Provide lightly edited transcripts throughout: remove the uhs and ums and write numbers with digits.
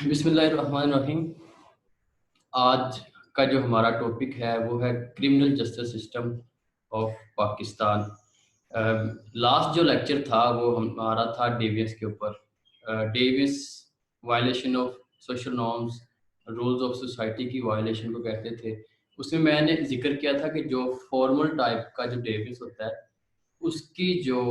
बिस्मिल्लाहिर्रहमानिर्रहीम। आज का जो हमारा टॉपिक है वो है criminal justice system of Pakistan. Last जो लेक्चर था वो हमारा था डेवियस के ऊपर। Davies violation of social norms, rules of society की वायलेशन को कहते थे। उसमें मैंने जिक्र किया था कि जो फॉर्मल टाइप का जो डेवियस होता है उसकी जो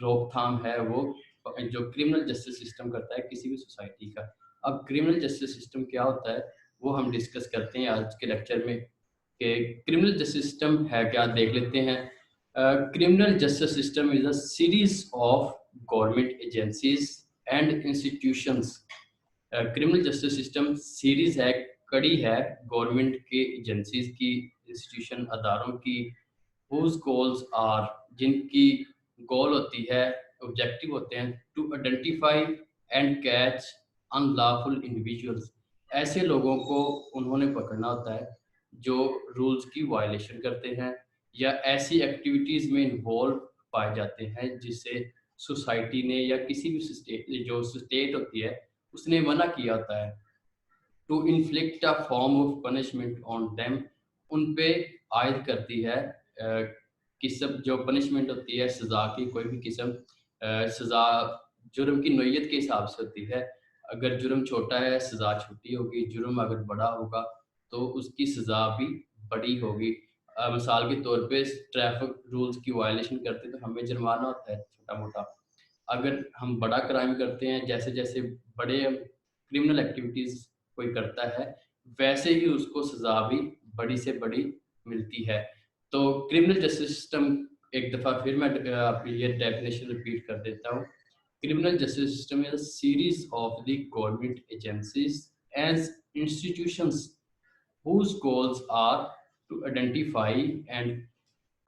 रोकथाम है वो जो क्रिमिनल जस्टिस सिस्टम करता है किसी भी सोसाइटी का। अब क्रिमिनल जस्टिस सिस्टम क्या होता है वो हम डिस्कस करते हैं आज के लेक्चर में कि क्रिमिनल जस्टिस सिस्टम है क्या, देख लेते हैं। Criminal justice system is a series of government agencies and institutions. Criminal justice system series है, कड़ी है गवर्नमेंट के एजेंसीज की, इंस्टीट्यूशन अदारों की, whose goals are, जिनकी गोल होती है, ऑब्जेक्टिव होते हैं, to identify and catch unlawful individuals. ऐसे लोगों को उन्होंने पकड़ना होता है जो रूल्स की वायलेशन करते हैं या ऐसी एक्टिविटीज़ में इन्वॉल्व पाए जाते हैं जिससे सोसाइटी ने या किसी भी जो स्टेट होती है उसने मना किया होता है। To inflict a form of punishment on them, उन पे आयद करती है किस्म जो पनिशमेंट होती है, सज़ा की कोई भी किस्म। सज़ा जुर्म की नोयत के हिसाब से होती है। अगर जुर्म छोटा है सज़ा छोटी होगी, जुर्म अगर बड़ा होगा तो उसकी सज़ा भी बड़ी होगी। मिसाल के तौर पे ट्रैफिक रूल्स की वायलेशन करते तो हमें जुर्माना होता है छोटा मोटा। अगर हम बड़ा क्राइम करते हैं, जैसे जैसे बड़े क्रिमिनल एक्टिविटीज़ कोई करता है वैसे ही उसको सज़ा भी बड़ी से बड़ी मिलती है। तो क्रिमिनल जस्टिस सिस्टम, एक दफ़ा फिर मैं आपकी ये डेफिनेशन रिपीट कर देता हूँ। Criminal justice system is a series of the government agencies and institutions whose goals are to identify and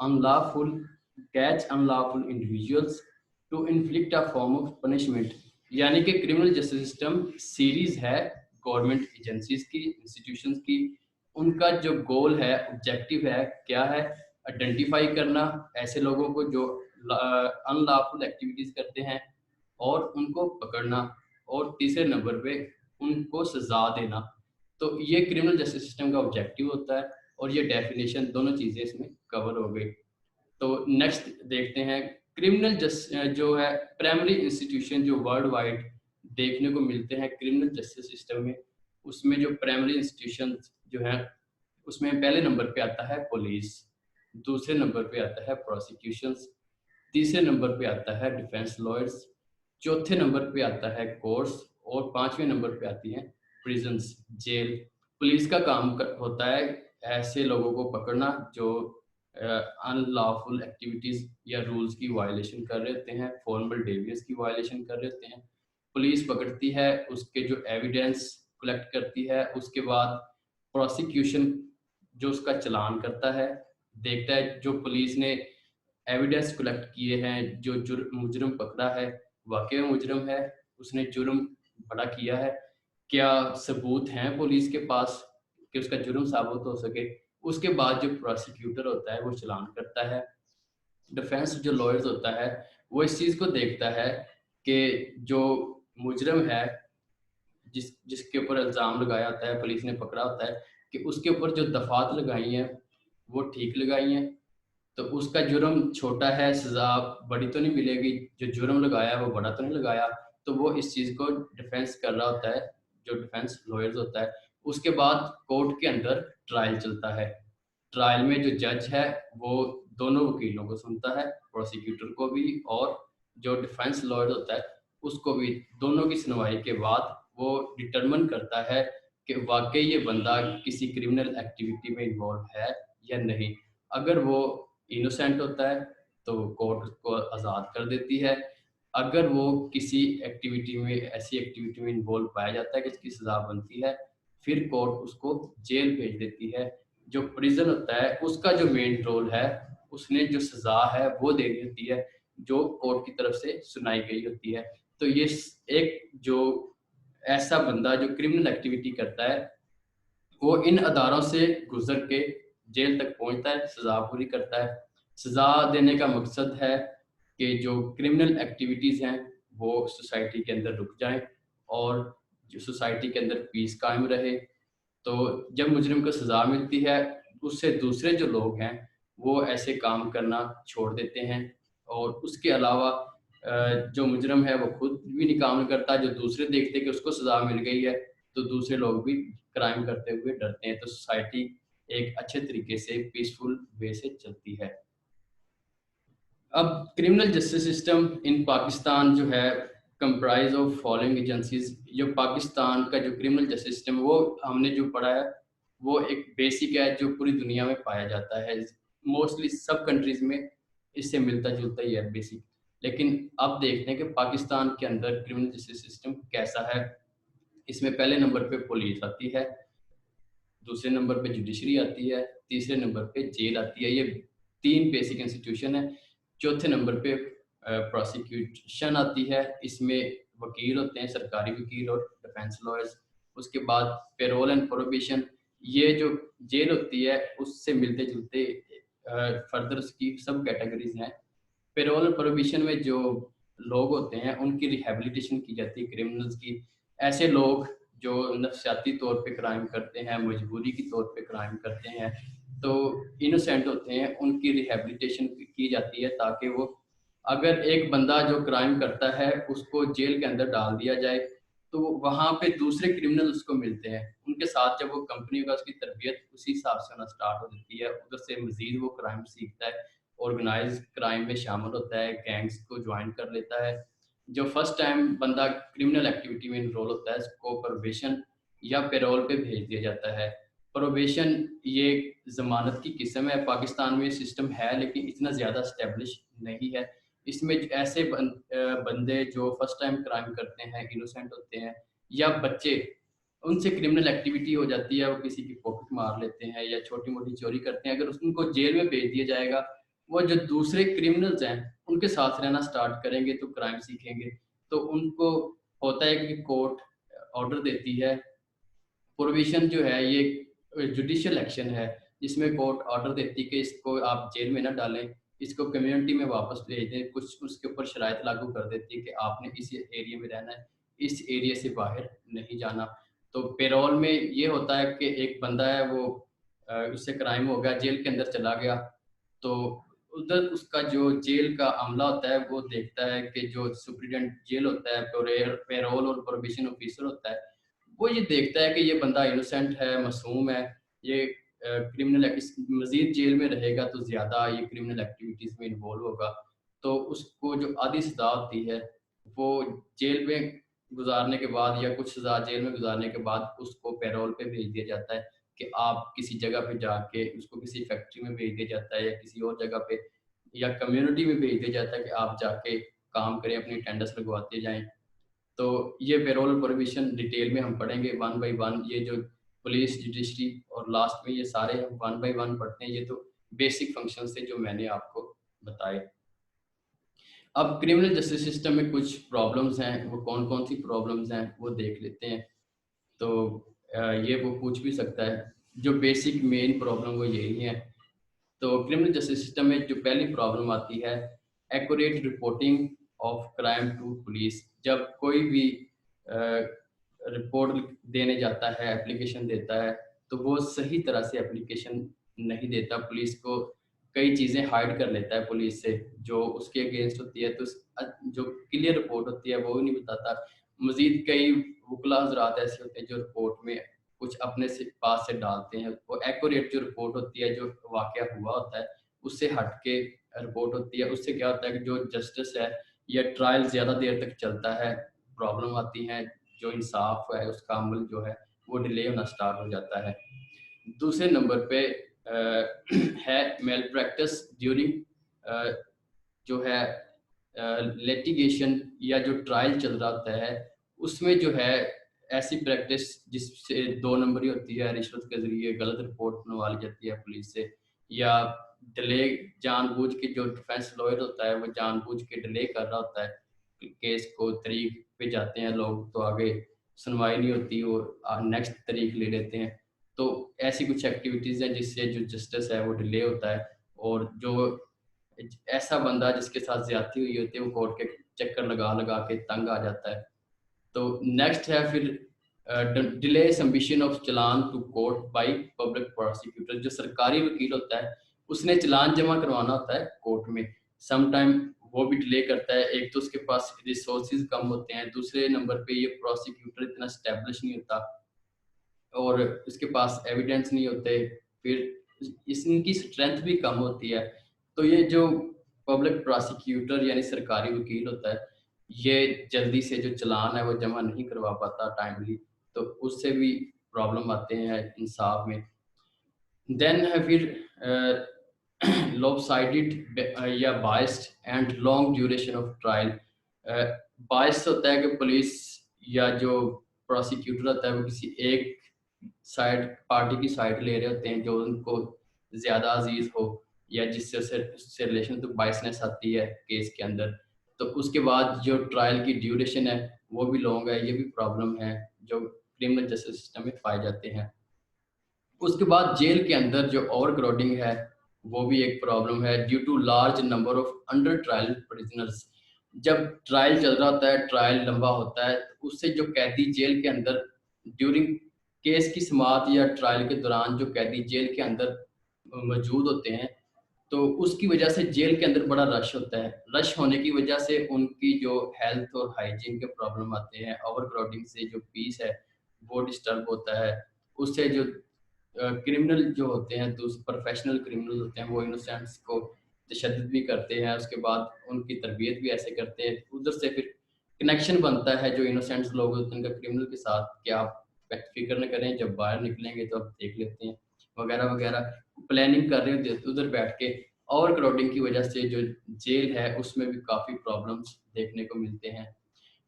unlawful catch unlawful individuals to inflict a form of punishment। यानी कि क्रिमिनल जस्टिस सिस्टम सीरीज है government agencies की, institutions की। उनका जो गोल है, objective है, क्या है? आइडेंटिफाई करना ऐसे लोगों को जो अनलॉफुल एक्टिविटीज करते हैं और उनको पकड़ना, और तीसरे नंबर पे उनको सजा देना। तो ये क्रिमिनल जस्टिस सिस्टम का ऑब्जेक्टिव होता है और ये डेफिनेशन दोनों चीज़ें इसमें कवर हो गई। तो नेक्स्ट देखते हैं क्रिमिनल जो है प्राइमरी इंस्टीट्यूशन जो वर्ल्ड वाइड देखने को मिलते हैं क्रिमिनल जस्टिस सिस्टम में। उसमें जो प्राइमरी इंस्टीट्यूशन जो है उसमें पहले नंबर पे आता है पुलिस, दूसरे नंबर पे आता है प्रोसिक्यूशंस, तीसरे नंबर पे आता है डिफेंस लॉयर्स, चौथे नंबर पे आता है कोर्ट्स और पांचवें नंबर पे आती हैं प्रिजन्स, जेल। पुलिस का काम होता है ऐसे लोगों को पकड़ना जो अनलॉफुल एक्टिविटीज या रूल्स की वायलेशन कर रहे होते हैं, फॉर्मल डेवियस की वायलेशन कर रहे होते हैं। पुलिस पकड़ती है, उसके जो एविडेंस कलेक्ट करती है, उसके बाद प्रोसिक्यूशन जो उसका चालान करता है, देखता है जो पुलिस ने एविडेंस कलेक्ट किए हैं, जो मुजरम पकड़ा है वाकई में मुजरम है, उसने जुर्म बड़ा किया है, क्या सबूत हैं पुलिस के पास कि उसका जुर्म साबित हो सके। उसके बाद जो प्रोसिक्यूटर होता है वो चालान करता है। डिफेंस जो लॉयर्स होता है वो इस चीज़ को देखता है कि जो मुजरम है, जिसके ऊपर इल्ज़ाम लगाया होता है, पुलिस ने पकड़ा होता है, कि उसके ऊपर जो दफात लगाई हैं वो ठीक लगाई हैं, तो उसका जुर्म छोटा है, सज़ा बड़ी तो नहीं मिलेगी, जो जुर्म लगाया है वो बड़ा तो नहीं लगाया। तो वो इस चीज़ को डिफेंस कर रहा होता है, जो डिफेंस लॉयर्स होता है। उसके बाद कोर्ट के अंदर ट्रायल चलता है। ट्रायल में जो जज है वो दोनों वकीलों को सुनता है, प्रोसिक्यूटर को भी और जो डिफेंस लॉयर होता है उसको भी। दोनों की सुनवाई के बाद वो डिटरमिन करता है कि वाकई ये बंदा किसी क्रिमिनल एक्टिविटी में इन्वॉल्व है या नहीं। अगर वो इनोसेंट होता है तो कोर्ट उसको आज़ाद कर देती है। अगर वो किसी एक्टिविटी में, ऐसी एक्टिविटी में इन्वॉल्व पाया जाता है कि इसकी सज़ा बनती है, फिर कोर्ट उसको जेल भेज देती है। जो प्रिजन होता है उसका जो मेन रोल है, उसने जो सज़ा है वो देनी होती है जो कोर्ट की तरफ से सुनाई गई होती है। तो ये एक जो ऐसा बंदा जो क्रिमिनल एक्टिविटी करता है वो इन अदारों से गुजर के जेल तक पहुंचता है, सज़ा पूरी करता है। सज़ा देने का मकसद है कि जो क्रिमिनल एक्टिविटीज़ हैं वो सोसाइटी के अंदर रुक जाएं और जो सोसाइटी के अंदर पीस कायम रहे। तो जब मुजरिम को सज़ा मिलती है, उससे दूसरे जो लोग हैं, वो ऐसे काम करना छोड़ देते हैं। और उसके अलावा जो मुजरिम है, वो खुद भी नहीं काम करता, जो दूसरे देखते हैं कि उसको सज़ा मिल गई है, तो दूसरे लोग भी क्राइम करते हुए डरते हैं। तो सोसाइटी एक अच्छे तरीके से पीसफुल वे से चलती है। अब criminal justice system in Pakistan जो है कंप्राइज ऑफ फॉलोइंग एजेंसीज। जो पाकिस्तान का जो क्रिमिनल जस्टिस सिस्टम वो हमने जो पढ़ा है, वो एक बेसिक है जो पूरी दुनिया में पाया जाता है। मोस्टली सब कंट्रीज में इससे मिलता जुलता ही है बेसिक। लेकिन अब देखते हैं कि पाकिस्तान के अंदर क्रिमिनल जस्टिस सिस्टम कैसा है। इसमें पहले नंबर पे पुलिस आती है, दूसरे नंबर पे जुडिशरी आती है, तीसरे नंबर पे जेल आती है। ये 3 बेसिक इंस्टीट्यूशन है। चौथे नंबर पे प्रोसिक्यूशन आती है। इसमें वकील होते हैं, सरकारी वकील और डिफेंस लॉयर्स। उसके बाद पेरोल एंड प्रोहिबिशन। ये जो जेल होती है उससे मिलते-जुलते फर्दर उसकी सब कैटेगरीज हैं। पेरोल और प्रोहिबिशन में जो लोग होते हैं उनकी रिहैबिलिटेशन की जाती है क्रिमिनल्स की। ऐसे लोग जो नफसियाती तौर पे क्राइम करते हैं, मजबूरी के तौर पे क्राइम करते हैं, तो इनोसेंट होते हैं, उनकी रिहैबिलिटेशन की जाती है ताकि वो, अगर एक बंदा जो क्राइम करता है उसको जेल के अंदर डाल दिया जाए, तो वहाँ पे दूसरे क्रिमिनल उसको मिलते हैं। उनके साथ जब वो कंपनी होगा, उसकी तरबियत उसी हिसाब से होना स्टार्ट हो जाती है। उधर से मज़ीद वो क्राइम सीखता है, ऑर्गेनाइज्ड क्राइम में शामिल होता है, गैंग्स को ज्वाइन कर लेता है। जो फर्स्ट टाइम बंदा क्रिमिनल एक्टिविटी में इन्वॉल्व होता है, उसको प्रोबेशन या पैरोल पे भेज दिया जाता है। प्रोबेशन ये ज़मानत की किस्म है। पाकिस्तान में सिस्टम है लेकिन इतना ज़्यादा एस्टेब्लिश नहीं है। इसमें ऐसे बंदे जो फर्स्ट टाइम क्राइम करते हैं, इनोसेंट होते हैं, या बच्चे, उनसे क्रिमिनल एक्टिविटी हो जाती है, वो किसी की पॉकेट मार लेते हैं या छोटी-मोटी चोरी करते हैं, अगर उनको जेल में भेज दिया जाएगा, वो जो दूसरे क्रिमिनल्स हैं, उनके साथ रहना स्टार्ट करेंगे तो क्राइम सीखेंगे। तो उनको होता है कि कोर्ट ऑर्डर देती है। प्रोहिबिशन जो है ये जुडिशियल एक्शन है, जिसमें कोर्ट ऑर्डर देती है कि इसको आप जेल में ना डालें, इसको कम्युनिटी में वापस भेज दें। कुछ उसके ऊपर शराइत लागू कर देती है कि आपने इस एरिया में रहना है, इस एरिया से बाहर नहीं जाना। तो पेरोल में ये होता है कि एक बंदा है, वो उससे क्राइम हो गया, जेल के अंदर चला गया, तो उधर उसका जो जेल का अमला होता है वो देखता है कि जो सुप्रीडेंट जेल होता है, पेरोल और प्रोहिबिशन ऑफिसर होता है, वो ये देखता है कि ये बंदा इनोसेंट है, मासूम है, ये क्रिमिनल इस मज़ीद जेल में रहेगा तो ज़्यादा ये क्रिमिनल एक्टिविटीज़ में इन्वॉल्व होगा। तो उसको जो आधी सज़ा होती है, वो जेल में गुज़ारने के बाद या कुछ सज़ा जेल में गुज़ारने के बाद उसको पैरोल पे भेज दिया जाता है कि आप किसी जगह पे जाके, उसको किसी फैक्ट्री में भेज दिया जाता है या किसी और जगह पे या कम्युनिटी में भेज दिया जाता है कि आप जाके काम करें, अपनी अटेंडेंस लगवाते जाएँ। तो ये पेरोल प्रोहिबिशन डिटेल में हम पढ़ेंगे वन बाय वन। ये जो पुलिस, जुडिशरी और लास्ट में ये सारे हम वन बाय वन पढ़ते हैं। ये तो बेसिक फंक्शंस थे जो मैंने आपको बताए। अब क्रिमिनल जस्टिस सिस्टम में कुछ प्रॉब्लम्स हैं, वो कौन-कौन सी प्रॉब्लम्स हैं वो देख लेते हैं। तो ये वो पूछ भी सकता है। जो बेसिक मेन प्रॉब्लम वो यही है। तो क्रिमिनल जस्टिस सिस्टम में जो पहली प्रॉब्लम आती है, accurate reporting of crime to police. जब कोई भी रिपोर्ट देने जाता है, एप्लीकेशन देता है, तो वो सही तरह से एप्लीकेशन नहीं देता। पुलिस को कई चीज़ें हाइड कर लेता है पुलिस से, जो उसके अगेंस्ट होती है, तो जो क्लियर रिपोर्ट होती है वो भी नहीं बताता। मज़ीद कई वकील हज़रात ऐसे होते हैं जो रिपोर्ट में कुछ अपने से पास से डालते हैं। वो एक्यूरेट जो रिपोर्ट होती है, जो वाक़या हुआ होता है, उससे हट के रिपोर्ट होती है। उससे क्या होता है कि जो जस्टिस है या ट्रायल ज़्यादा देर तक चलता है, प्रॉब्लम आती है, जो इंसाफ है उसका अमल जो है वो डिले होना स्टार्ट हो जाता है। दूसरे नंबर पे है मेल प्रैक्टिस ड्यूरिंग जो है लिटिगेशन या जो ट्रायल चल रहा होता है, उसमें जो है ऐसी प्रैक्टिस जिससे 2 नंबरी होती है, रिश्वत के ज़रिए गलत रिपोर्ट बनवा ली जाती है पुलिस से, या डिले जानबूझ के, जो डिफेंस लॉयर होता है वो जानबूझ के डिले कर रहा होता है केस को। तारीख पे जाते हैं लोग तो आगे सुनवाई नहीं होती और नेक्स्ट तारीख ले लेते हैं। तो ऐसी कुछ एक्टिविटीज़ हैं जिससे जो जस्टिस है वो डिले होता है। और जो ऐसा बंदा जिसके साथ ज़्यादती हुई होती है, वो कोर्ट के चक्कर लगा लगा के तंग आ जाता है। तो नेक्स्ट है फिर delay submission of challan to court by public prosecutor. जो सरकारी वकील होता है उसने चालान जमा करवाना होता है कोर्ट में, सम टाइम वो भी डिले करता है। एक तो उसके पास रिसोर्सेज कम होते हैं, दूसरे नंबर पे ये प्रोसिक्यूटर इतना स्टैब्लिश नहीं होता और इसके पास एविडेंस नहीं होते, फिर इनकी स्ट्रेंथ भी कम होती है। तो ये जो पब्लिक प्रोसिक्यूटर यानी सरकारी वकील होता है, ये जल्दी से जो चालान है वो जमा नहीं करवा पाता टाइमली, तो उससे भी प्रॉब्लम आते हैं इंसाफ में। देन है फिर lopsided या biased and long duration of trial. बाइस होता है कि पुलिस या जो प्रोसिक्यूटर होता है वो किसी एक साइड पार्टी की साइड ले रहे होते हैं जो उनको ज़्यादा अजीज हो या जिससे उससे रिलेशन, तो बाइसनेस आती है केस के अंदर। तो उसके बाद जो ट्रायल की ड्यूरेशन है वो भी लॉन्ग है, ये भी प्रॉब्लम है जो क्रिमिनल जस्टिस सिस्टम में पाए जाते हैं। उसके बाद जेल के अंदर जो ओवर क्राउडिंग है वो भी एक प्रॉब्लम है due to large number of under trial prisoners. जब ट्रायल चल रहा होता है, ट्रायल लंबा होता है, तो उससे जो कैदी जेल के अंदर ड्यूरिंग केस की समाअत या ट्रायल के दौरान जो कैदी जेल के अंदर मौजूद होते हैं, तो उसकी वजह से जेल के अंदर बड़ा रश होता है। रश होने की वजह से उनकी जो हेल्थ और हाइजीन के प्रॉब्लम आते हैं। ओवर क्राउडिंग से जो पीस है वो डिस्टर्ब होता है। उससे जो क्रिमिनल जो होते हैं, तो प्रोफेशनल क्रिमिनल होते हैं, वो इनोसेंट्स को तशद्दुद भी करते हैं, उसके बाद उनकी तरबियत भी ऐसे करते हैं। उधर से फिर कनेक्शन बनता है जो इनोसेंट्स लोग होते हैं उनका क्रिमिनल के साथ, कि आप फिक्र न करें, जब बाहर निकलेंगे तो आप देख लेते हैं वगैरह वगैरह। प्लानिंग कर रहे होते हैं उधर बैठ के। ओवर क्राउडिंग की वजह से जो जेल है उसमें भी काफ़ी प्रॉब्लम्स देखने को मिलते हैं।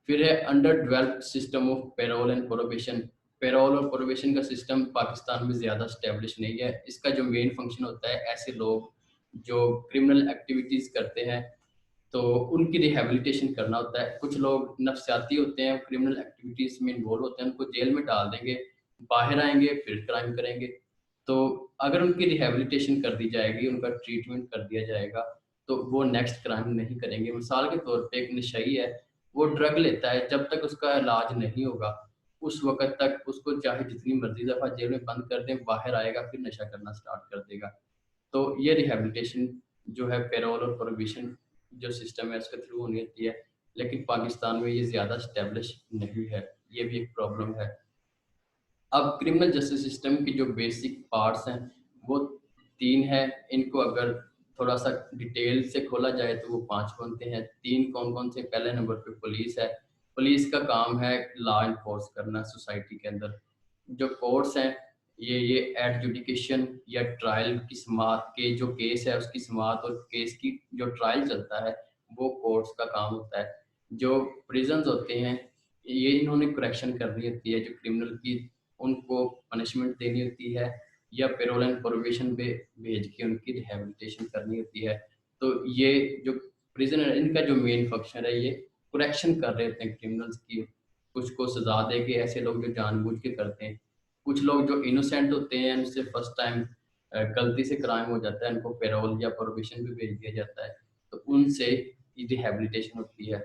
फिर है under developed system of payroll and probation. Payroll और प्रोबेशन का सिस्टम पाकिस्तान में ज़्यादा स्टेब्लिश नहीं है। इसका जो मेन फंक्शन होता है, ऐसे लोग जो क्रिमिनल एक्टिविटीज़ करते हैं तो उनकी रिहेबिलिटेशन करना होता है। कुछ लोग नफ्सियाती होते हैं, क्रिमिनल एक्टिविटीज़ में इन्वॉल्व होते हैं, उनको जेल में डाल देंगे, बाहर आएंगे फिर क्राइम करेंगे। तो अगर उनकी रिहेबिलिटेशन कर दी जाएगी, उनका ट्रीटमेंट कर दिया जाएगा, तो वो नेक्स्ट क्राइम नहीं करेंगे। मिसाल के तौर पे एक नशई है, वो ड्रग लेता है, जब तक उसका इलाज नहीं होगा उस वक़्त तक उसको चाहे जितनी मर्ज़ी दफ़ा जेल में बंद कर दें, बाहर आएगा फिर नशा करना स्टार्ट कर देगा। तो ये रिहेबिलिटेशन जो है पेरोल और प्रोहिबिशन जो सिस्टम है उसके थ्रू होनी होती है, लेकिन पाकिस्तान में ये ज़्यादा स्टैब्लिश नहीं है, ये भी एक प्रॉब्लम है। अब क्रिमिनल जस्टिस सिस्टम की जो बेसिक पार्ट्स हैं वो 3 हैं। इनको अगर थोड़ा-सा डिटेल से खोला जाए तो वो 5 बनते हैं। 3 कौन-कौन से? पहले नंबर पे पुलिस है। पुलिस का काम है लॉ एनफोर्स करना सोसाइटी के अंदर। जो कोर्ट्स हैं ये एडजुडिकेशन या ट्रायल की समाअत के जो केस है उसकी समाअत और केस की जो ट्रायल चलता है वो कोर्ट्स का काम होता है। जो प्रिजन्स होते हैं ये इन्होंने करेक्शन करनी होती है, जो क्रिमिनल की उनको पनिशमेंट देनी होती है या पेरोल एंड प्रोबेशन पे भेज के उनकी रिहेबिलिटेशन करनी होती है। तो ये जो प्रिजनर इनका जो मेन फंक्शन है ये करेक्शन कर रहे होते हैं क्रिमिनल्स की। कुछ को सजा दे के, ऐसे लोग जो जानबूझ के करते हैं। कुछ लोग जो इनोसेंट होते हैं उनसे फर्स्ट टाइम गलती से क्राइम हो जाता है, उनको पेरोल या प्रोबेशन पे भेज दिया जाता है, तो उनसे रिहेबिलिटेशन होती है।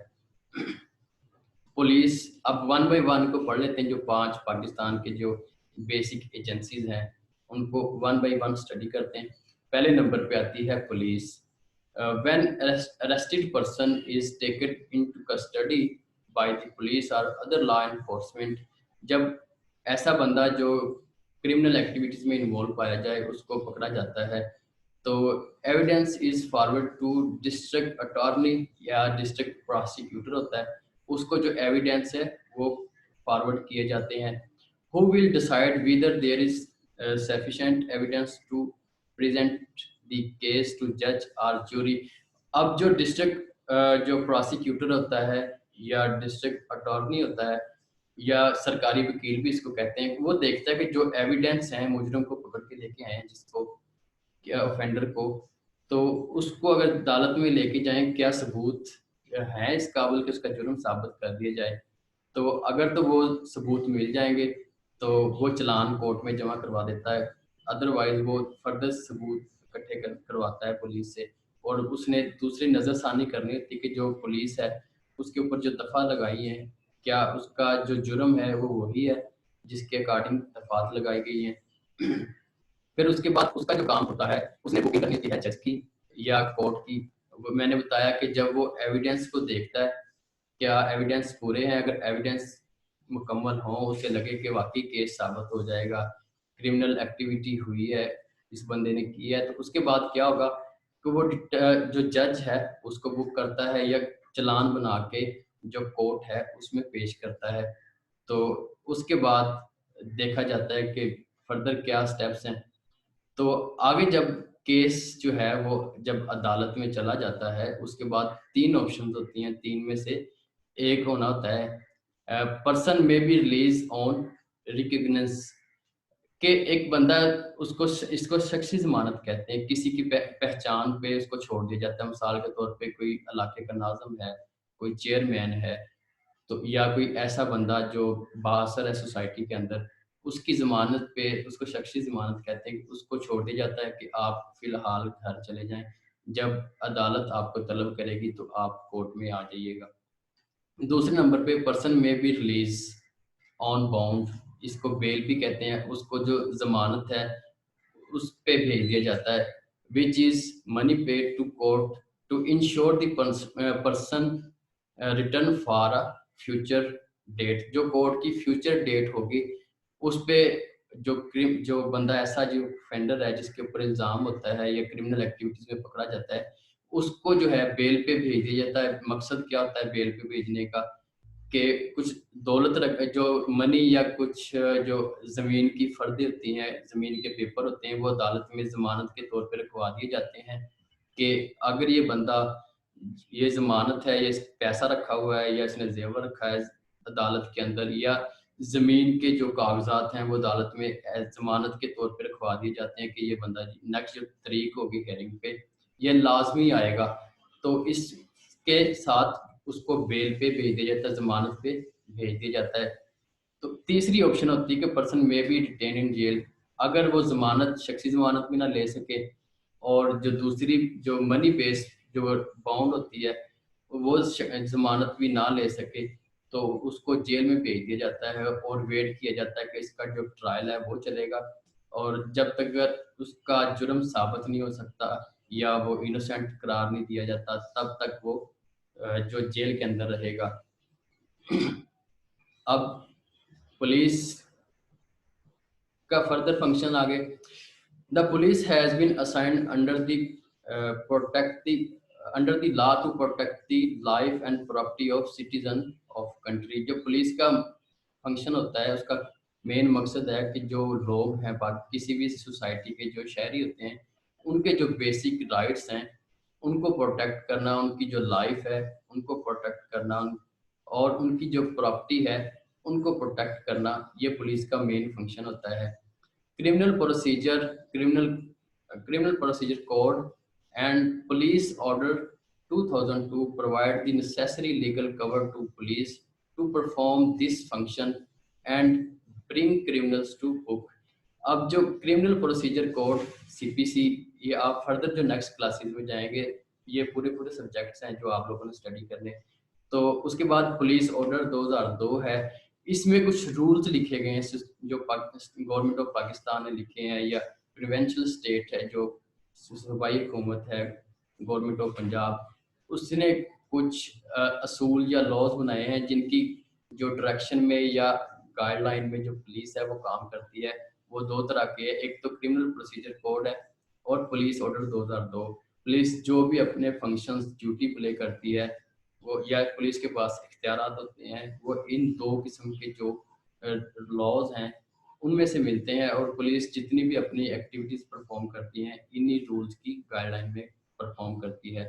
पुलिस, अब वन बाय वन को पढ़ लेते हैं। जो 5 पाकिस्तान के जो बेसिक एजेंसीज हैं उनको वन बाय वन स्टडी करते हैं। पहले नंबर पे आती है police. When arrested person is taken into custody by the police और अदर लॉ एनफोर्समेंट। जब ऐसा बंदा जो क्रिमिनल एक्टिविटीज में इन्वॉल्व पाया जाए उसको पकड़ा जाता है, तो evidence is forward to district attorney या डिस्ट्रिक्ट प्रोसिक्यूटर होता है, उसको जो एविडेंस है वो फॉरवर्ड किए जाते हैं। Who will decide whether there is sufficient evidence to present the case to जज और जूरी। अब जो डिस्ट्रिक्ट जो प्रोसिक्यूटर होता है या डिस्ट्रिक्ट अटॉर्नी होता है या सरकारी वकील भी इसको कहते हैं, वो देखता है कि जो एविडेंस है मुजरिम को पकड़ के लेके आए हैं जिसको, क्या ऑफेंडर को, तो उसको अगर अदालत में लेके जाएं, क्या सबूत है इस काबिल कि उसका जुर्म साबित कर दिया जाए। तो अगर तो वो सबूत मिल जाएंगे तो वो चालान कोर्ट में जमा करवा देता है, अदरवाइज वो फर्दर सबूत इकट्ठे करवाता है पुलिस से। और उसने दूसरी नज़रसानी करनी होती है कि जो पुलिस है उसके ऊपर जो दफ़ा लगाई है क्या उसका जो जुर्म है वो वही है जिसके अकॉर्डिंग दफात लगाई गई हैं। फिर उसके बाद उसका जो काम होता है, उसने बुकिंग करनी होती है जज की या कोर्ट की। वो मैंने बताया कि जब वो एविडेंस को देखता है, क्या एविडेंस पूरे हैं, अगर एविडेंस मुकम्मल हो, उसे लगे कि वाकई केस साबित हो जाएगा, क्रिमिनल एक्टिविटी हुई है, इस बंदे ने की है, तो उसके बाद क्या होगा कि वो जो जज है उसको बुक करता है या चालान बना के जो कोर्ट है उसमें पेश करता है। तो उसके बाद देखा जाता है कि फर्दर क्या स्टेप्स हैं। तो आगे जब केस जो है वो जब अदालत में चला जाता है, उसके बाद 3 ऑप्शंस होती हैं, 3 में से एक होना होता है पर्सन में बी रिलीज ऑन रिकग्निस, कि एक बंदा, उसको इसको शख्सी ज़मानत कहते हैं, किसी की पहचान पे उसको छोड़ दिया जाता है। मिसाल के तौर पे कोई इलाके का नाज़िम है, कोई चेयरमैन है, तो या कोई ऐसा बंदा जो बाअसर है सोसाइटी के अंदर, उसकी ज़मानत पे उसको शख्सी ज़मानत कहते हैं, उसको छोड़ दिया जाता है कि आप फ़िलहाल घर चले जाएँ। जब अदालत आपको तलब करेगी तो आप कोर्ट में आ जाइएगा। दूसरे नंबर पे पर्सन में बी रिलीज़ ऑन बाउंड, इसको बेल भी कहते हैं, उसको जो ज़मानत है उस पे भेज दिया जाता है, which is money paid to court to ensure the person return for a future date. जो कोर्ट की फ्यूचर डेट होगी उस पे जो बंदा ऐसा जो ऑफेंडर है जिसके ऊपर इल्ज़ाम होता है या क्रिमिनल एक्टिविटीज़ में पकड़ा जाता है, उसको जो है बेल पे भेज दिया जाता है। मकसद क्या होता है बेल पे भेजने का, कि कुछ दौलत रख जो मनी या कुछ जो ज़मीन की फ़र्दें होती हैं, ज़मीन के पेपर होते हैं, वो अदालत में ज़मानत के तौर पे रखवा दिए जाते हैं कि अगर ये बंदा, ये ज़मानत है, ये पैसा रखा हुआ है या इसने ज़ेवर रखा है अदालत के अंदर, या ज़मीन के जो कागज़ात हैं वो अदालत में ज़मानत के तौर पे रखवा दिए जाते हैं कि ये बंदा नेक्स्ट जो तारीख होगी हेयरिंग पे, ये लाज़मी आएगा। तो इसके साथ उसको बेल पे भेज दिया जाता है, ज़मानत पे भेज दिया जाता है। तो तीसरी ऑप्शन होती है कि पर्सन में बी डिटेन इन जेल। अगर वो ज़मानत शख्सी ज़मानत भी ना ले सके और जो दूसरी जो मनी बेस्ड जो बाउंड होती है वो ज़मानत भी ना ले सके, तो उसको जेल में भेज दिया जाता है और वेट किया जाता है कि इसका जो ट्रायल है वो चलेगा। और जब तक उसका जुर्म साबित नहीं हो सकता या वो इनोसेंट करार नहीं दिया जाता, तब तक वो जो जेल के अंदर रहेगा। अब पुलिस का फर्दर फंक्शन आगे, the police has been assigned protect the under the law to protect the life and property of citizen of country. जो पुलिस का फंक्शन होता है उसका मेन मकसद है कि जो लोग हैं किसी भी सोसाइटी के जो शहरी होते हैं, उनके जो बेसिक राइट्स हैं उनको प्रोटेक्ट करना, उनकी जो लाइफ है उनको प्रोटेक्ट करना, और उनकी जो प्रॉपर्टी है उनको प्रोटेक्ट करना, ये पुलिस का मेन फंक्शन होता है। criminal procedure criminal criminal procedure code and police order 2002 provide the necessary legal cover to police to perform this function and bring criminals to book। अब जो क्रिमिनल प्रोसीजर कोड सीपीसी, ये आप further जो next classes में जाएंगे, ये पूरे पूरे सब्जेक्ट्स हैं जो आप लोगों ने स्टडी करने। तो उसके बाद पुलिस ऑर्डर 2002 है, इसमें कुछ रूल्स लिखे गए हैं जो गवर्नमेंट ऑफ पाकिस्तान ने लिखे हैं, या प्रिवेंशल स्टेट है जो सूबाई हुकूमत है गवर्नमेंट ऑफ पंजाब, उसने कुछ असूल या लॉज बनाए हैं जिनकी जो डायरेक्शन में या गाइडलाइन में जो पुलिस है वो काम करती है। वो दो तरह के हैं, एक तो क्रिमिनल प्रोसीजर कोड है और पुलिस ऑर्डर 2002। पुलिस जो भी अपने फंक्शंस ड्यूटी प्ले करती है वो, या पुलिस के पास इख्तियारात होते हैं, वो इन दो किस्म के जो लॉज हैं उनमें से मिलते हैं, और पुलिस जितनी भी अपनी एक्टिविटीज़ परफॉर्म करती हैं इन्हीं रूल्स की गाइडलाइन में परफॉर्म करती है।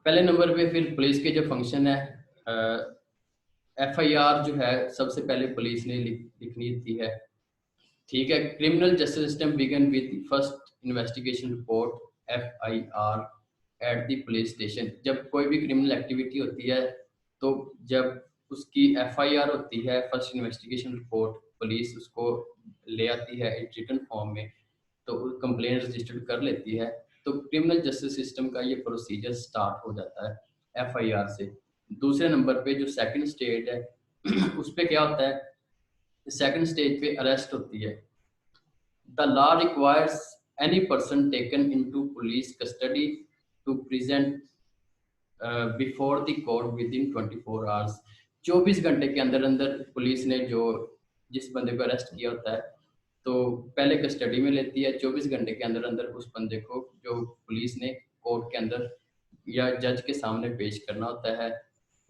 पहले नंबर पे फिर पुलिस के जो फंक्शन है, एफआईआर जो है सबसे पहले पुलिस ने लिखनी थी है, ठीक है। Criminal justice system began with first investigation report FIR at the police station. जब कोई भी क्रिमिनल एक्टिविटी होती है तो जब उसकी एफआईआर होती है, फर्स्ट इन्वेस्टिगेशन रिपोर्ट, पुलिस उसको ले आती है एक रिटन फॉर्म में, तो कंप्लेन रजिस्टर्ड कर लेती है, तो क्रिमिनल जस्टिस सिस्टम का ये प्रोसीजर स्टार्ट हो जाता है एफआईआर से। दूसरे नंबर पे जो सेकंड स्टेज है उस पे क्या होता है, सेकंड स्टेज पे अरेस्ट होती है। The law requires any person taken into police custody to present before the court within 24 hours. 24 घंटे के अंदर अंदर पुलिस ने जो जिस बंदे को अरेस्ट किया होता है तो पहले कस्टडी में लेती है। 24 घंटे के अंदर अंदर उस बंदे को जो पुलिस ने कोर्ट के अंदर या जज के सामने पेश करना होता है।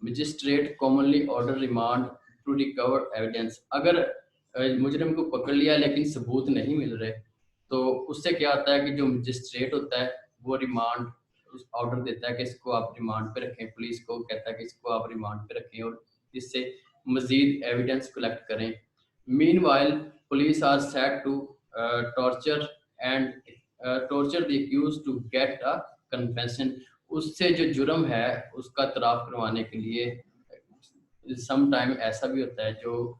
Magistrate commonly order remand to recover evidence. अगर मुजरिम को पकड़ लिया लेकिन सबूत नहीं मिल रहे तो उससे क्या होता है कि जो मजिस्ट्रेट होता है वो रिमांड ऑर्डर देता है कि इसको आप रिमांड पे रखें, पुलिस को कहता है कि इसको आप रिमांड पे रखें और इससे मजीद एविडेंस कलेक्ट करें। Meanwhile police are set to torture and torture the accused to get a confession. उससे जो जुर्म है उसका तराफ करवाने के लिए सम टाइम ऐसा भी होता है जो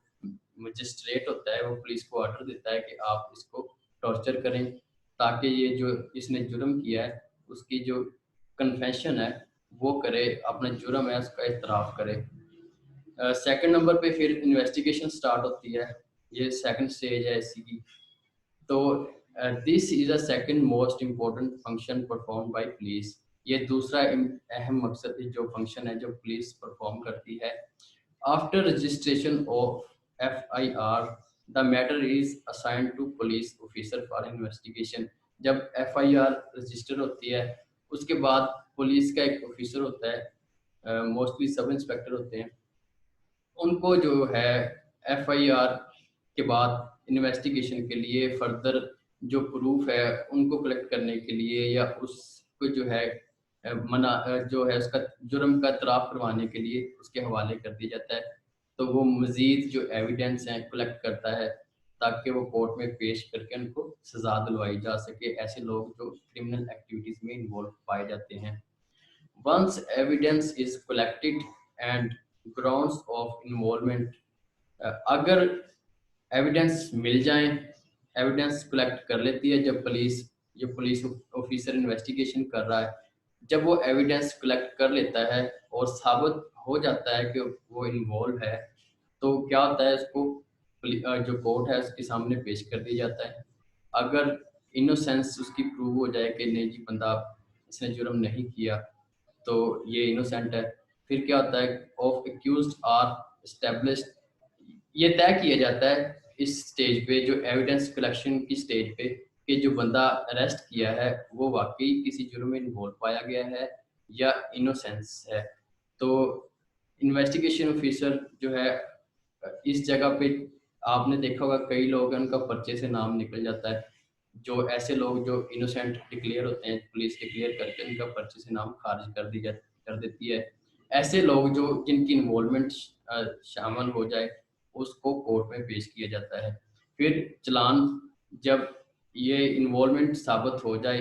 मजिस्ट्रेट होता है वो पुलिस को ऑर्डर देता है कि आप इसको टॉर्चर करें ताकि ये जो इसने जुर्म किया है उसकी जो कन्फेशन है वो करे, अपना जुर्म है उसका इतराफ़ करे। सेकंड नंबर पे फिर इन्वेस्टिगेशन स्टार्ट होती है, ये सेकंड स्टेज है इसी की। तो this is a second most important function perform by police. ये दूसरा अहम मकसद जो फंक्शन है जो पुलिस परफॉर्म करती है। After registration of FIR the matter is assigned to police officer for investigation. जब FIR रजिस्टर होती है उसके बाद पुलिस का एक ऑफिसर होता है, मोस्टली सब इंस्पेक्टर होते हैं, उनको जो है FIR के बाद इन्वेस्टिगेशन के लिए फर्दर जो प्रूफ है उनको कलेक्ट करने के लिए या उसको जो है जो है उसका जुर्म का इतराफ़ करवाने के लिए उसके हवाले कर दिया जाता है। तो वो मज़ीद जो एविडेंस हैं कलेक्ट करता है ताकि वो कोर्ट में पेश करके उनको सज़ा दिलवाई जा सके, ऐसे लोग जो क्रिमिनल एक्टिविटीज़ में इन्वॉल्व पाए जाते हैं। Once evidence is collected and grounds of involvement, अगर एविडेंस मिल जाए, एविडेंस कलेक्ट कर लेती है जब पुलिस ऑफिसर इन्वेस्टिगेशन कर रहा है, जब वो एविडेंस कलेक्ट कर लेता है और साबित हो जाता है कि वो इन्वॉल्व है तो क्या होता है, इसको जो कोर्ट है उसके सामने पेश कर दिया जाता है। अगर इनोसेंस उसकी प्रूव हो जाए कि नहीं जी बंदा इसने जुर्म नहीं किया तो ये इनोसेंट है, फिर क्या होता है ऑफ एक्यूज्ड आर एस्टेब्लिश्ड। ये तय किया जाता है इस स्टेज पे, जो एविडेंस कलेक्शन की स्टेज पे, कि जो बंदा अरेस्ट किया है वो वाकई किसी जुर्म में इन्वॉल्व पाया गया है या इनोसेंस है। तो इन्वेस्टिगेशन ऑफिसर जो है इस जगह पे आपने देखा होगा कई लोग हैं उनका पर्चे से नाम निकल जाता है। जो ऐसे लोग जो इनोसेंट डिक्लेयर होते हैं पुलिस डिक्लेयर करके उनका पर्चे से नाम खारिज कर देती है। ऐसे लोग जो जिनकी इन्वॉल्वमेंट शामिल हो जाए उसको कोर्ट में पेश किया जाता है। फिर चलान, जब ये इन्वॉल्वमेंट साबित हो जाए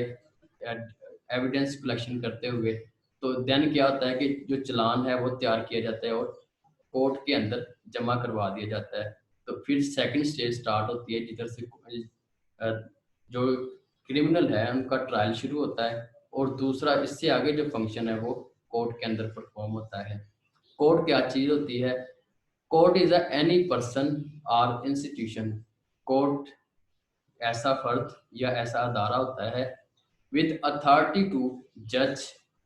एविडेंस कलेक्शन करते हुए तो देन क्या होता है कि जो चलान है वो तैयार किया जाता है और कोर्ट के अंदर जमा करवा दिया जाता है। तो फिर सेकंड स्टेज स्टार्ट होती है जिधर से जो क्रिमिनल है उनका ट्रायल शुरू होता है और दूसरा इससे आगे जो फंक्शन है वो कोर्ट के अंदर परफॉर्म होता है। कोर्ट क्या चीज होती है? कोर्ट इज एनी पर्सन और इंस्टीट्यूशन। कोर्ट ऐसा फर्द या ऐसा अदारा होता है with authority to judge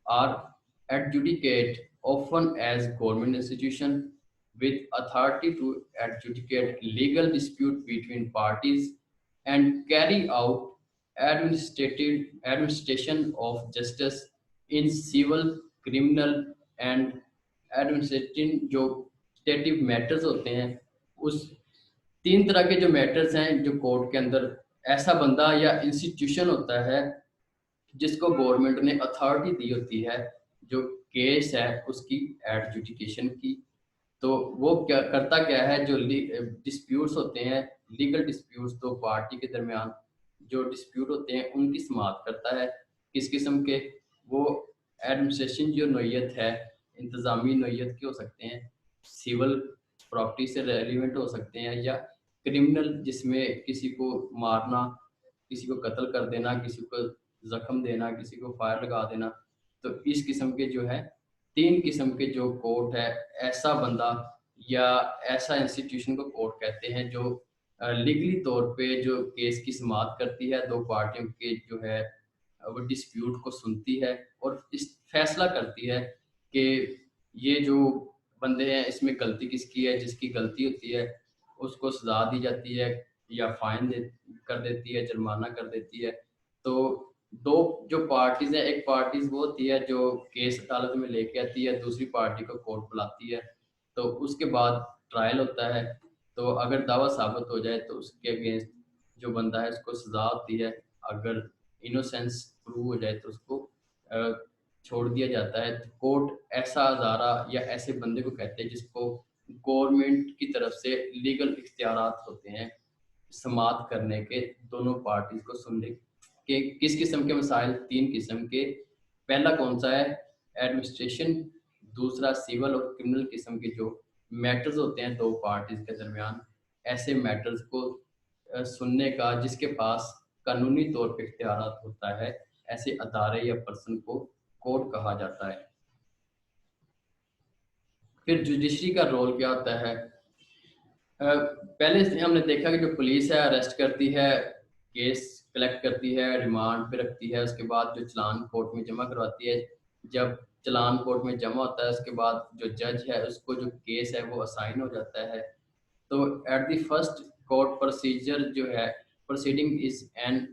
or adjudicate, often as government institution with authority to adjudicate legal dispute between parties and carry out administration of justice in civil, criminal and administrative जो stative matters होते हैं। उस तीन तरह के जो matters हैं जो कोर्ट के अंदर ऐसा बंदा या इंस्टीट्यूशन होता है जिसको गवर्नमेंट ने अथॉरिटी दी होती है जो केस है उसकी एडजुडिकेशन की। तो वो क्या करता क्या है, जो डिस्प्यूट्स होते हैं, लीगल डिस्प्यूट्स दो पार्टी के दरमियान जो डिस्प्यूट होते हैं उनकी समाअत करता है। किस किस्म के? वो एडमिनिस्ट्रेशन जो नोयत है, इंतज़ामी नोयत के हो सकते हैं, सिविल प्रॉपर्टी से रेलिवेंट हो सकते हैं, या क्रिमिनल जिसमें किसी को मारना, किसी को कत्ल कर देना, किसी को जख्म देना, किसी को फायर लगा देना। तो इस किस्म के जो है तीन किस्म के जो कोर्ट है, ऐसा बंदा या ऐसा इंस्टीट्यूशन को कोर्ट कहते हैं जो लीगली तौर पे जो केस की समाअत करती है, दो पार्टियों के जो है वो डिस्प्यूट को सुनती है और इस फैसला करती है कि ये जो बंदे हैं इसमें गलती किसकी है, जिसकी गलती होती है उसको सजा दी जाती है या फाइन कर देती है, जुर्माना कर देती है। तो दो जो पार्टीज हैं, एक पार्टीज वो होती है जो केस अदालत में लेके आती है, दूसरी पार्टी को कोर्ट बुलाती है, तो उसके बाद ट्रायल होता है। तो अगर दावा साबित हो जाए तो उसके अगेंस्ट जो बंदा है उसको सजा होती है। अगर इनोसेंस प्रूव हो जाए तो उसको अ, छोड़ दिया जाता है। तो कोर्ट ऐसा अदारा या ऐसे बंदे को कहते हैं जिसको गवर्नमेंट की तरफ से लीगल इख्तियारात होते हैं समाअत करने के, दोनों पार्टीज को सुनने के। किस किस्म के मसाइल? तीन किस्म के। पहला कौन सा है? एडमिनिस्ट्रेशन। दूसरा सिविल और क्रिमिनल किस्म के जो मैटर्स होते हैं दो पार्टीज के दरमियान, ऐसे मैटर्स को सुनने का जिसके पास कानूनी तौर पे इख्तियारात होता है, ऐसे अदारे या पर्सन को कोर्ट कहा जाता है। फिर जुडिशरी का रोल क्या होता है? पहले से हमने देखा कि जो पुलिस है अरेस्ट करती है, केस कलेक्ट करती है, रिमांड पे रखती है, उसके बाद जो चालान कोर्ट में जमा करवाती है। जब चालान कोर्ट में जमा होता है उसके बाद जो जज है उसको जो केस है वो असाइन हो जाता है। तो at the first court procedure जो है, प्रोसीडिंग इज एन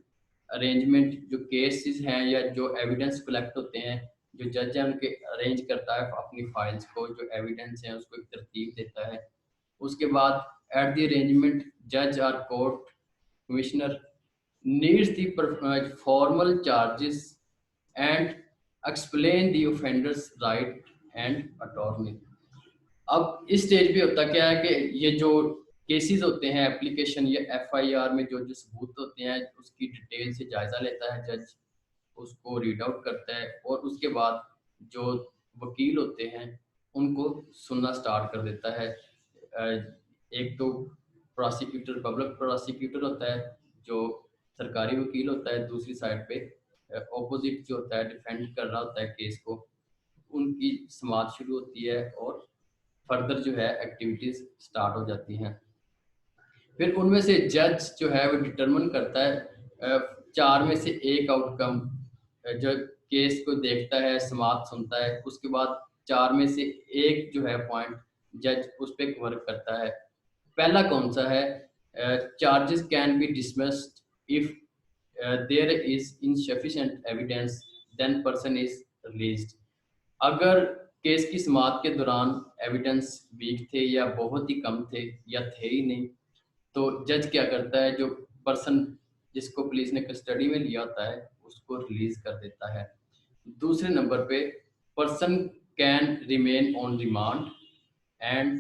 अरेंजमेंट। जो केसेस हैं या जो एविडेंस कलेक्ट होते हैं, जो जज है उनके अरेंज करता है अपनी फाइल्स को, जो एविडेंस है उसको एक तरतीब देता है। उसके बाद एट द अरेंजमेंट जज और court commissioner needs the formal charges and explain the offender's right and attorney। अब इस स्टेज पे होता क्या है कि ये जो केसेस होते हैं एप्लीकेशन या एफआईआर में जो जो सबूत होते हैं उसकी डिटेल से जायजा लेता है जज, उसको रीड आउट करता है और उसके बाद जो वकील होते हैं उनको सुनना स्टार्ट कर देता है। एक तो प्रोसिक्यूटर, पब्लिक प्रोसिक्यूटर होता है जो सरकारी वकील होता है, दूसरी साइड पे ऑपोजिट जो होता है डिफेंड कर रहा होता है केस को, उनकी समाअत शुरू होती है और फर्दर जो है एक्टिविटीज स्टार्ट हो जाती हैं। फिर उनमें से जज जो है वो डिटरमिन करता है चार में से एक आउटकम। जो केस को देखता है, समाअत सुनता है, उसके बाद चार में से एक जो है पॉइंट जज उस पर वर्क करता है। पहला कौन सा है? Charges can be dismissed if there is insufficient evidence, then person is released. अगर केस की समाअत के दौरान एविडेंस वीक थे या बहुत ही कम थे या थे ही नहीं, तो जज क्या करता है, जो पर्सन जिसको पुलिस ने कस्टडी में लिया होता है उसको रिलीज कर देता है। दूसरे नंबर पे person can remain on remand and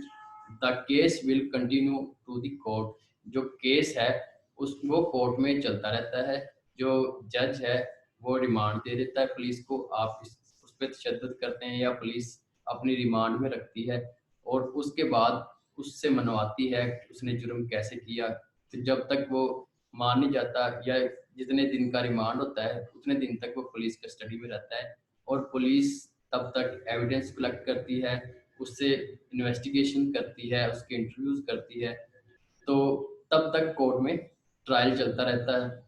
the case will continue to the court. जो केस है उस वो कोर्ट में चलता रहता है। जो जज है वो रिमांड दे देता है पुलिस को, आप उस पर तशद्दुद करते हैं या पुलिस अपनी रिमांड में रखती है और उसके बाद उससे मनवाती है कि उसने जुर्म कैसे किया। तो जब तक वो मान नहीं जाता या जितने दिन का रिमांड होता है उतने दिन तक वो पुलिस कस्टडी में रहता है और पुलिस तब तक एविडेंस कलेक्ट करती है, उससे इन्वेस्टिगेशन करती है, उसके इंटरव्यूज करती है। तो तब तक कोर्ट में ट्रायल चलता रहता है।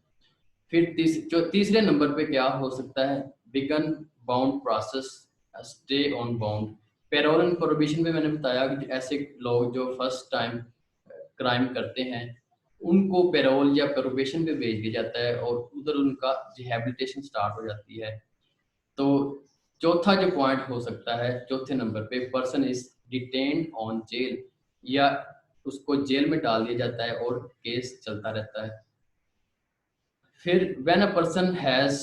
फिर जो तीसरे नंबर पे क्या हो सकता है? Began bound process, stay on bound. Parole and prohibition में मैंने बताया कि ऐसे लोग जो फर्स्ट टाइम क्राइम करते हैं उनको पेरोल या प्रोहिबिशन पे भेज दिया जाता है और उधर उनका रिहैबिलिटेशन स्टार्ट हो जाती है। तो चौथा जो पॉइंट हो सकता है, चौथे नंबर पे person is detained on jail, या उसको जेल में डाल दिया जाता है और केस चलता रहता है। फिर when a person has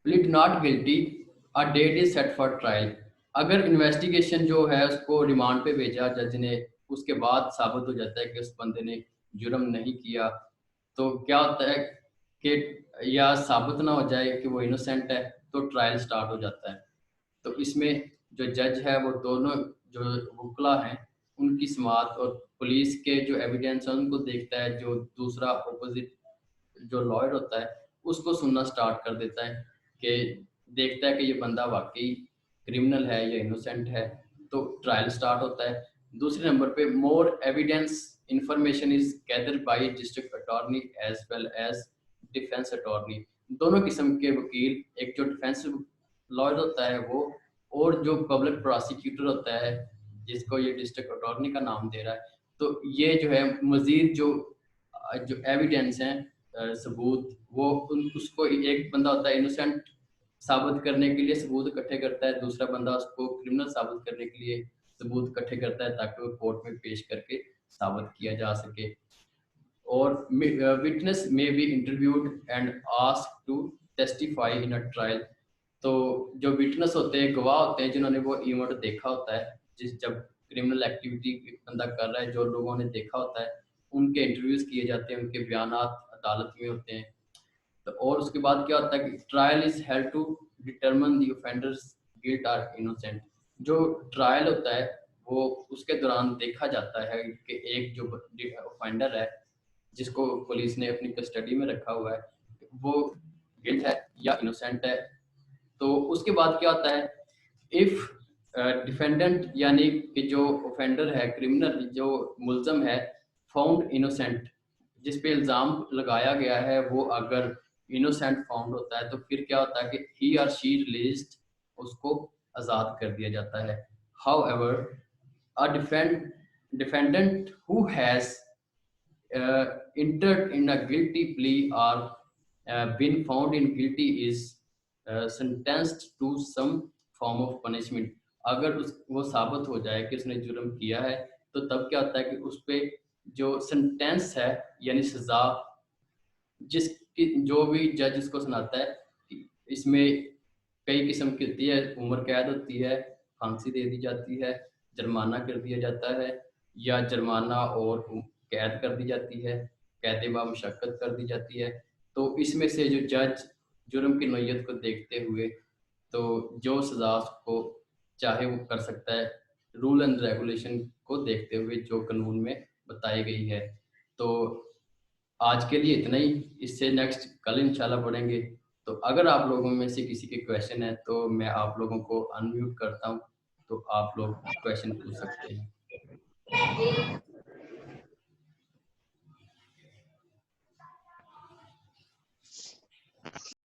plead not guilty, a date is set for trial. अगर इन्वेस्टिगेशन जो है उसको रिमांड पे भेजा जज ने, उसके बाद साबित हो जाता है कि उस बंदे ने जुर्म नहीं किया, तो क्या होता है कि या साबित ना हो जाए कि वो इनोसेंट है, तो ट्रायल स्टार्ट हो जाता है। तो इसमें जो जज है वो दोनों जो वकला हैं उनकी समाअत और पुलिस के जो एविडेंस है उनको देखता है, जो दूसरा अपोजिट जो लॉयर होता है उसको सुनना स्टार्ट कर देता है कि देखता है कि ये बंदा वाकई क्रिमिनल है या इनोसेंट है। तो ट्रायल स्टार्ट होता है। दूसरे नंबर पे more evidence information is gathered by district attorney as well as defence attorney. दोनों किस्म के वकील, एक जो डिफेंस लॉयर होता है वो, और जो पब्लिक प्रोसिक्यूटर होता है जिसको ये डिस्ट्रिक्ट अटॉर्नी का नाम दे रहा है, तो ये जो है मजीद जो एविडेंस हैं सबूत, वो उसको एक बंदा होता है इनोसेंट साबित करने के लिए सबूत इकट्ठे करता है, दूसरा बंदा उसको क्रिमिनल साबित करने के लिए सबूत इकट्ठे करता है ताकि वो कोर्ट में पेश करके साबित किया जा सके। और witness may be interviewed and asked to testify in a trial. तो जो विटनेस होते हैं, गवाह होते हैं जिन्होंने वो इवेंट देखा होता है, जिस जब क्रिमिनल एक्टिविटी बंदा कर रहा है, जो लोगों ने देखा होता है उनके इंटरव्यूज किए जाते हैं, उनके बयानात अदालत में होते हैं। तो और उसके बाद क्या होता है कि trial is held to determine the offenders guilt or innocent. जो ट्रायल होता है वो उसके दौरान देखा जाता है कि एक जो ऑफेंडर है जिसको पुलिस ने अपनी कस्टडी में रखा हुआ है वो गिल्ट है या इनोसेंट है। तो उसके बाद क्या होता है, इफ डिफेंडेंट यानी कि जो ऑफेंडर है, क्रिमिनल जो मुल्जम है, फाउंड इनोसेंट, जिस पे इल्ज़ाम लगाया गया है, वो अगर इनोसेंट फाउंड होता है तो फिर क्या होता है कि ही और शी रिलीज्ड, उसको आज़ाद कर दिया जाता है। How ever a defendant who has entered in a guilty plea or been found in guilty is sentenced to some form of punishment। अगर वो साबित हो जाए कि उसने जुर्म किया है तो तब क्या होता है कि उस पे जो सेंटेंस है यानी सजा, जिसकी जो भी जज इसको सुनाता है, इसमें कई किस्म की होती है। उम्र कैद होती है, फांसी दे दी जाती है, जुर्माना कर दिया जाता है, या जुर्माना और कैद कर दी जाती है, कैद व मशक्कत कर दी जाती है। तो इसमें से जो जज जुर्म की नोयत को देखते हुए तो जो सज़ा उसको चाहे वो कर सकता है, रूल एंड रेगुलेशन को देखते हुए जो कानून में बताई गई है। तो आज के लिए इतना ही, इससे नेक्स्ट कल इंशाल्लाह पढ़ेंगे। तो अगर आप लोगों में से किसी के क्वेश्चन है तो मैं आप लोगों को अनम्यूट करता हूँ, तो आप लोग क्वेश्चन पूछ सकते हैं।